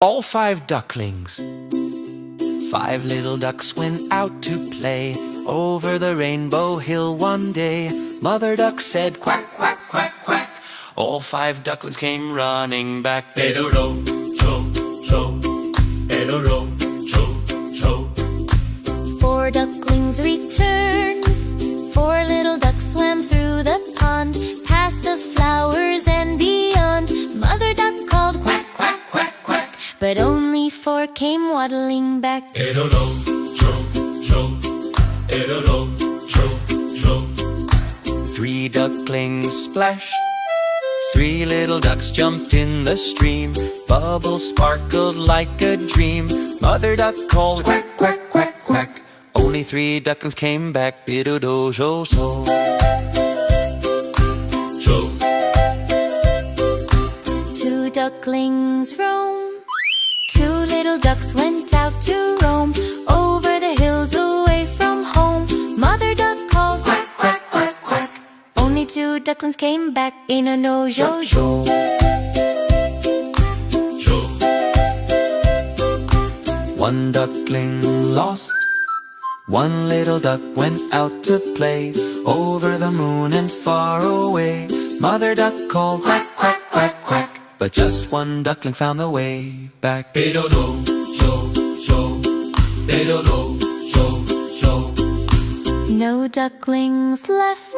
All 5 ducklings. 5 little ducks went out to play over the rainbow hill one day. Mother duck said quack, quack, quack, quack. All 5 ducklings came running back. Meadow, cho, cho. Meadow, cho, cho. 4 ducklings returned. 4 little ducks swam through the pond, past the flowers and beyond. Mother duck called quack, quack, quack, quack, but only 4 came waddling back. Meadow, cho, cho. Meadow, cho, cho. 3 ducklings splashed. 3 little ducks jumped in the stream. Bubbles sparkled like a dream. Mother duck called quack, quack, quack, quack. Only 3 ducklings came back. Biddo, so, so. Cho. 2 ducklings roam. 2 little ducks went out to roam over the hills away from home. Mother duck called quack, quack, quack, quack. Only 2 ducklings came back. In a no jo jo. Cho. 1 duckling lost. 1 little duck went out to play over the moon and far away. Mother duck called quack, quack, quack, quack, but just 1 duckling found the way back. Meadow, cho, cho. Meadow, cho, cho. No ducklings left.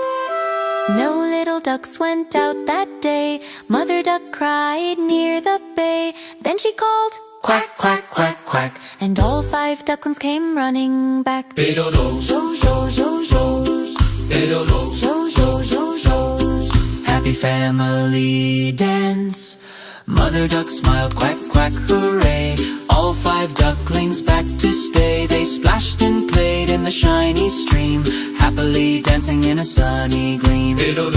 No little ducks went out that day. Mother duck cried near the bay. Then she called quack, quack, quack, quack, and all 5 ducklings came running back. Meadow, Jo jo jo jo. meadow, Jo jo jo jo. Happy family dance. Mother duck smiled, quack, quack, hooray. All 5 ducklings back to stay. They splashed and played in the shiny stream, happily dancing in a sunny gleam. meadow,